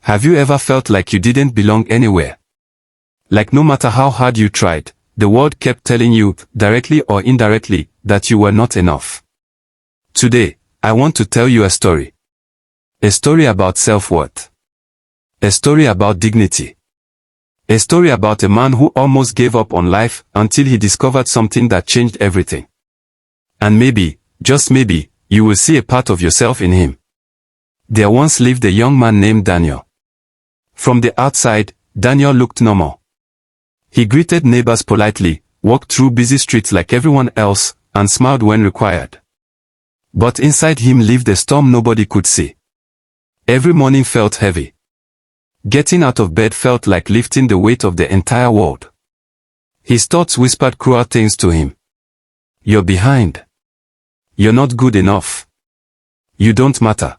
Have you ever felt like you didn't belong anywhere? Like no matter how hard you tried, the world kept telling you, directly or indirectly, that you were not enough. Today, I want to tell you a story. A story about self-worth. A story about dignity. A story about a man who almost gave up on life until he discovered something that changed everything. And maybe, just maybe, you will see a part of yourself in him. There once lived a young man named Daniel. From the outside, Daniel looked normal. He greeted neighbors politely, walked through busy streets like everyone else, and smiled when required. But inside him lived a storm nobody could see. Every morning felt heavy. Getting out of bed felt like lifting the weight of the entire world. His thoughts whispered cruel things to him. You're behind. You're not good enough. You don't matter.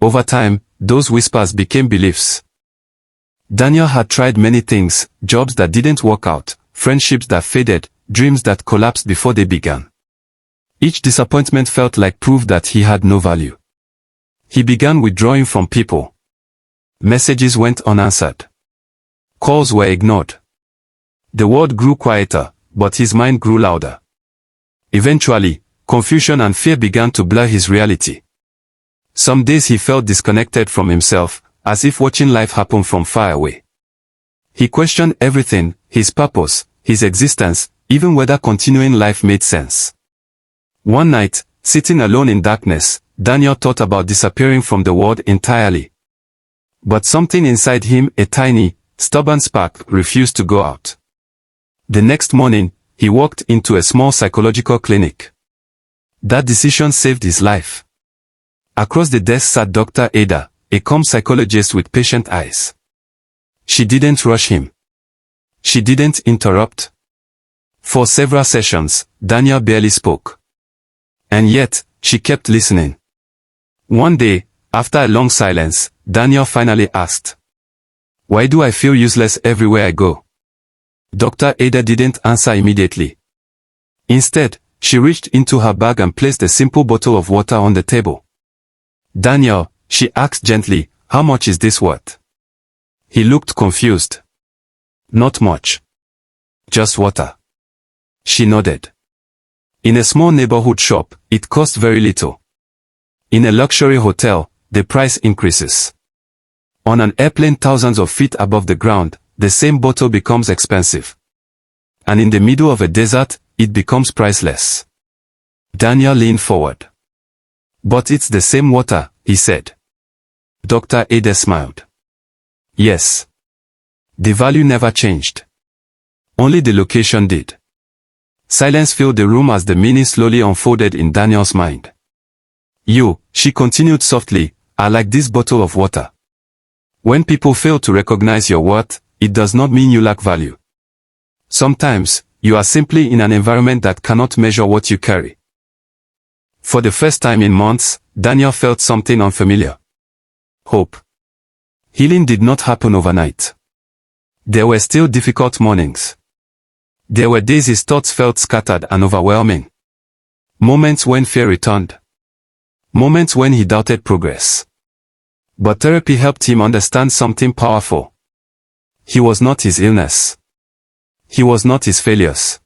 Over time, those whispers became beliefs. Daniel had tried many things, jobs that didn't work out, friendships that faded, dreams that collapsed before they began. Each disappointment felt like proof that he had no value. He began withdrawing from people. Messages went unanswered. Calls were ignored. The world grew quieter, but his mind grew louder. Eventually, confusion and fear began to blur his reality. Some days he felt disconnected from himself, as if watching life happen from far away. He questioned everything, his purpose, his existence, even whether continuing life made sense. One night, sitting alone in darkness, Daniel thought about disappearing from the world entirely. But something inside him, a tiny, stubborn spark, refused to go out. The next morning, he walked into a small psychological clinic. That decision saved his life. Across the desk sat Dr. Ada, a calm psychologist with patient eyes. She didn't rush him. She didn't interrupt. For several sessions, Daniel barely spoke. And yet, she kept listening. One day, after a long silence, Daniel finally asked, "Why do I feel useless everywhere I go?" Dr. Ada didn't answer immediately. Instead, she reached into her bag and placed a simple bottle of water on the table. "Daniel," she asked gently, "how much is this worth?" He looked confused. "Not much. Just water." She nodded. In a small neighborhood shop, it cost very little. In a luxury hotel, the price increases. On an airplane thousands of feet above the ground, the same bottle becomes expensive. And in the middle of a desert, it becomes priceless. Daniel leaned forward. "But it's the same water," he said. Dr. Ada smiled. "Yes. The value never changed. Only the location did." Silence filled the room as the meaning slowly unfolded in Daniel's mind. "You," she continued softly, "are like this bottle of water. When people fail to recognize your worth, it does not mean you lack value. Sometimes, you are simply in an environment that cannot measure what you carry." For the first time in months, Daniel felt something unfamiliar. Hope. Healing did not happen overnight. There were still difficult mornings. There were days his thoughts felt scattered and overwhelming. Moments when fear returned. Moments when he doubted progress. But therapy helped him understand something powerful. He was not his illness. He was not his failures.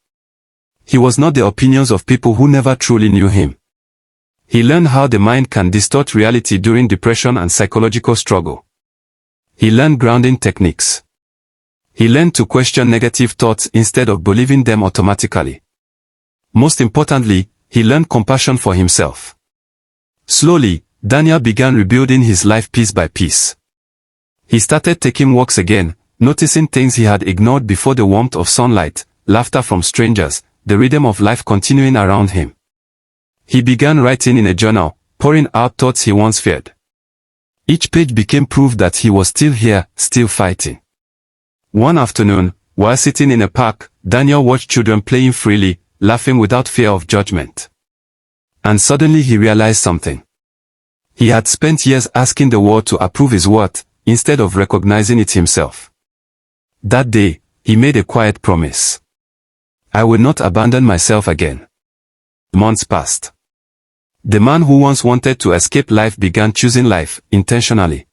He was not the opinions of people who never truly knew him. He learned how the mind can distort reality during depression and psychological struggle. He learned grounding techniques. He learned to question negative thoughts instead of believing them automatically. Most importantly, he learned compassion for himself. Slowly, Daniel began rebuilding his life piece by piece. He started taking walks again, noticing things he had ignored before: the warmth of sunlight, laughter from strangers, the rhythm of life continuing around him. He began writing in a journal, pouring out thoughts he once feared. Each page became proof that he was still here, still fighting. One afternoon, while sitting in a park, Daniel watched children playing freely, laughing without fear of judgment. And suddenly he realized something. He had spent years asking the world to approve his worth, instead of recognizing it himself. That day, he made a quiet promise. "I will not abandon myself again." Months passed. The man who once wanted to escape life began choosing life, intentionally.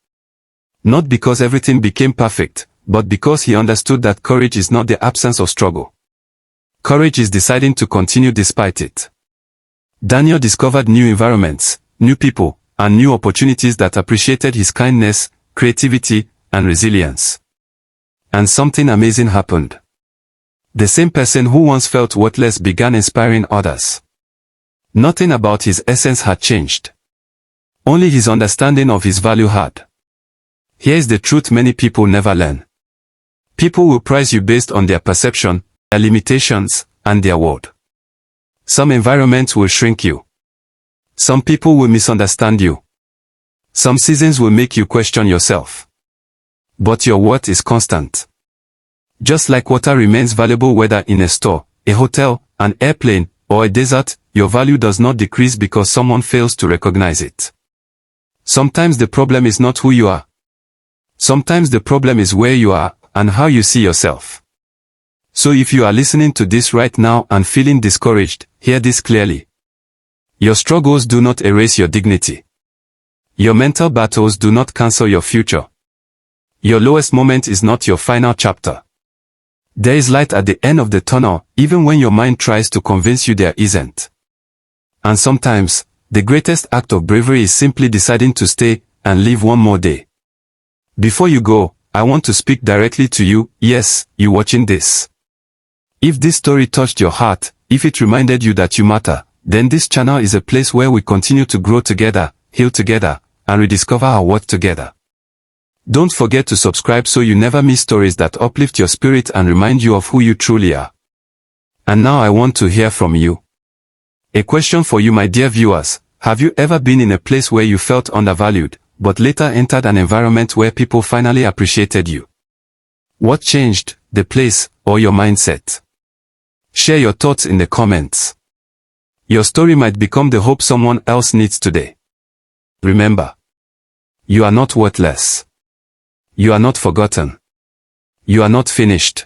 Not because everything became perfect, but because he understood that courage is not the absence of struggle. Courage is deciding to continue despite it. Daniel discovered new environments, new people, and new opportunities that appreciated his kindness, creativity, and resilience. And something amazing happened. The same person who once felt worthless began inspiring others. Nothing about his essence had changed. Only his understanding of his value had. Here is the truth many people never learn. People will prize you based on their perception, their limitations, and their worth. Some environments will shrink you. Some people will misunderstand you. Some seasons will make you question yourself. But your worth is constant. Just like water remains valuable whether in a store, a hotel, an airplane, or a desert, your value does not decrease because someone fails to recognize it. Sometimes the problem is not who you are. Sometimes the problem is where you are, and how you see yourself. So if you are listening to this right now and feeling discouraged, hear this clearly. Your struggles do not erase your dignity. Your mental battles do not cancel your future. Your lowest moment is not your final chapter. There is light at the end of the tunnel, even when your mind tries to convince you there isn't. And sometimes, the greatest act of bravery is simply deciding to stay and live one more day. Before you go, I want to speak directly to you, yes, you watching this. If this story touched your heart, if it reminded you that you matter, then this channel is a place where we continue to grow together, heal together, and rediscover our worth together. Don't forget to subscribe so you never miss stories that uplift your spirit and remind you of who you truly are. And now I want to hear from you. A question for you, my dear viewers: have you ever been in a place where you felt undervalued, but later entered an environment where people finally appreciated you? What changed, the place, or your mindset? Share your thoughts in the comments. Your story might become the hope someone else needs today. Remember, you are not worthless. You are not forgotten. You are not finished.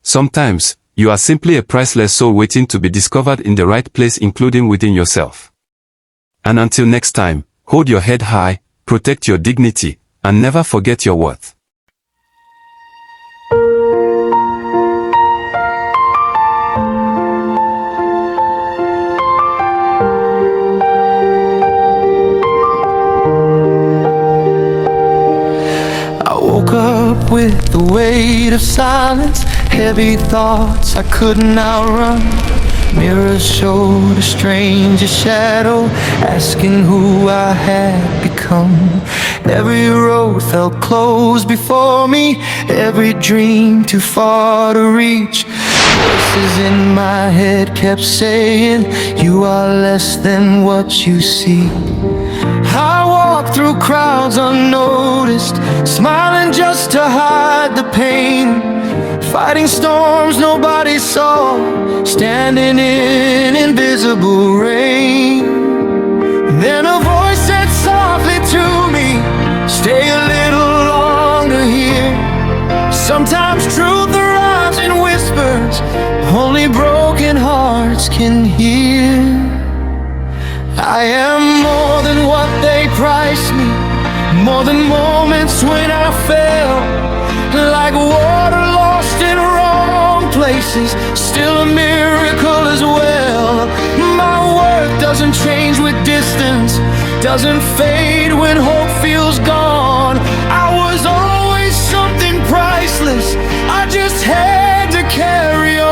Sometimes, you are simply a priceless soul waiting to be discovered in the right place, including within yourself. And until next time, hold your head high, protect your dignity, and never forget your worth. With the weight of silence, heavy thoughts I couldn't outrun. Mirrors showed a stranger shadow, asking who I had become. Every road felt closed before me, every dream too far to reach. Voices in my head kept saying, you are less than what you see. I walked through crowds unnoticed, smiling just to hide the pain. Fighting storms nobody saw, standing in invisible rain. Then a voice said softly to me, stay a little longer here. Sometimes truth arrives in whispers, only broken hearts can hear. I am more than what they priced me, more than moments when I fell. Like water lost in wrong places, still a miracle as well. My worth doesn't change with distance, doesn't fade when hope feels gone. I was always something priceless, I just had to carry on.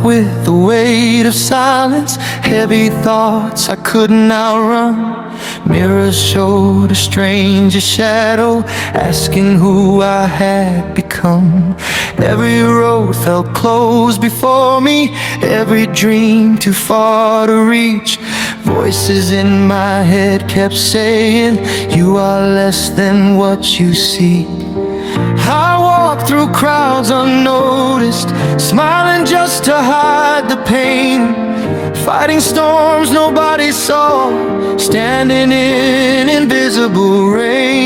With the weight of silence, heavy thoughts I couldn't outrun. Mirrors showed a stranger shadow, asking who I had become. Every road felt closed before me, every dream too far to reach. Voices in my head kept saying, you are less than what you see. I walked through crowds unnoticed, smiling just to hide the pain. fighting storms nobody saw, standing in invisible rain.